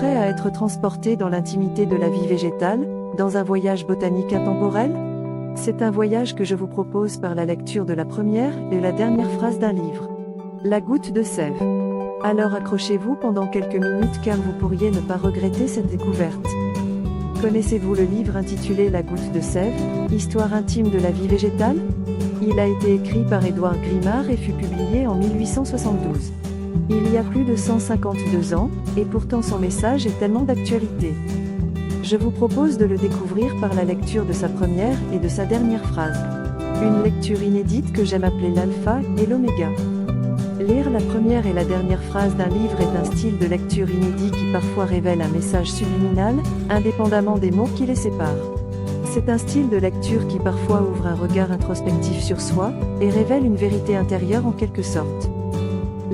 prêt à être transporté dans l'intimité de la vie végétale, dans un voyage botanique intemporel? C'est un voyage que je vous propose par la lecture de la première et la dernière phrase d'un livre. La goutte de sève. Alors accrochez-vous pendant quelques minutes car vous pourriez ne pas regretter cette découverte. Connaissez-vous le livre intitulé La goutte de sève, Histoire intime de la vie végétale? Il a été écrit par Édouard Grimard et fut publié en 1872. Il y a plus de 152 ans, et pourtant son message est tellement d'actualité. Je vous propose de le découvrir par la lecture de sa première et de sa dernière phrase. Une lecture inédite que j'aime appeler l'alpha et l'oméga. Lire la première et la dernière phrase d'un livre est un style de lecture inédit qui parfois révèle un message subliminal, indépendamment des mots qui les séparent. C'est un style de lecture qui parfois ouvre un regard introspectif sur soi, et révèle une vérité intérieure en quelque sorte.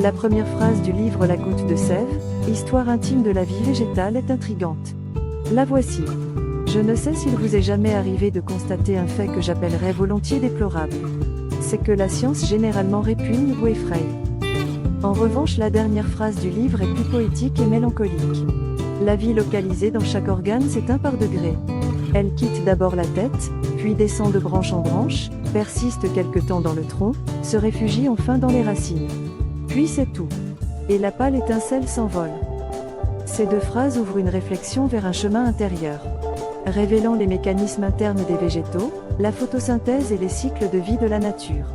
La première phrase du livre La goutte de sève, Histoire intime de la vie végétale est intrigante. La voici. Je ne sais s'il vous est jamais arrivé de constater un fait que j'appellerais volontiers déplorable. C'est que la science généralement répugne ou effraie. En revanche, la dernière phrase du livre est plus poétique et mélancolique. La vie localisée dans chaque organe s'éteint par degrés. Elle quitte d'abord la tête, puis descend de branche en branche, persiste quelque temps dans le tronc, se réfugie enfin dans les racines. Puis c'est tout. Et la pâle étincelle s'envole. Ces deux phrases ouvrent une réflexion vers un chemin intérieur. Révélant les mécanismes internes des végétaux, la photosynthèse et les cycles de vie de la nature.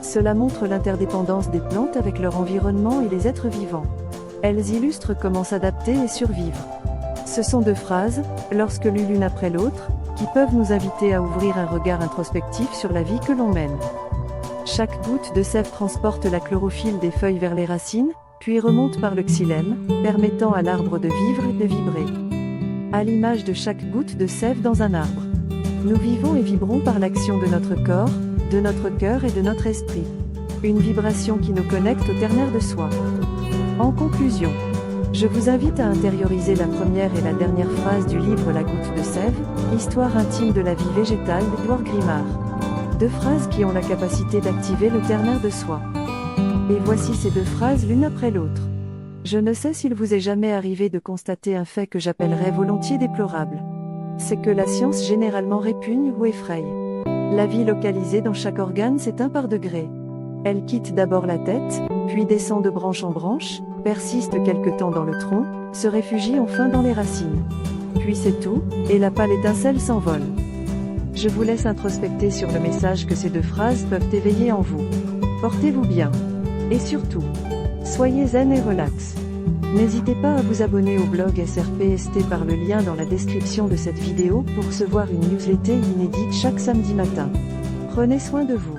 Cela montre l'interdépendance des plantes avec leur environnement et les êtres vivants. Elles illustrent comment s'adapter et survivre. Ce sont deux phrases, lorsque lues l'une après l'autre, qui peuvent nous inviter à ouvrir un regard introspectif sur la vie que l'on mène. Chaque goutte de sève transporte la chlorophylle des feuilles vers les racines, puis remonte par le xylème, permettant à l'arbre de vivre et de vibrer. À l'image de chaque goutte de sève dans un arbre. Nous vivons et vibrons par l'action de notre corps, de notre cœur et de notre esprit. Une vibration qui nous connecte au ternaire de soi. En conclusion, je vous invite à intérioriser la première et la dernière phrase du livre La goutte de sève, Histoire intime de la vie végétale d'Édouard Grimard. Deux phrases qui ont la capacité d'activer le ternaire de soi. Et voici ces deux phrases l'une après l'autre. Je ne sais s'il vous est jamais arrivé de constater un fait que j'appellerais volontiers déplorable. C'est que la science généralement répugne ou effraie. La vie localisée dans chaque organe s'éteint par degrés. Elle quitte d'abord la tête, puis descend de branche en branche, persiste quelque temps dans le tronc, se réfugie enfin dans les racines. Puis c'est tout, et la pâle étincelle s'envole. Je vous laisse introspecter sur le message que ces deux phrases peuvent éveiller en vous. Portez-vous bien. Et surtout, soyez zen et relax. N'hésitez pas à vous abonner au blog SRPST par le lien dans la description de cette vidéo pour recevoir une newsletter inédite chaque samedi matin. Prenez soin de vous.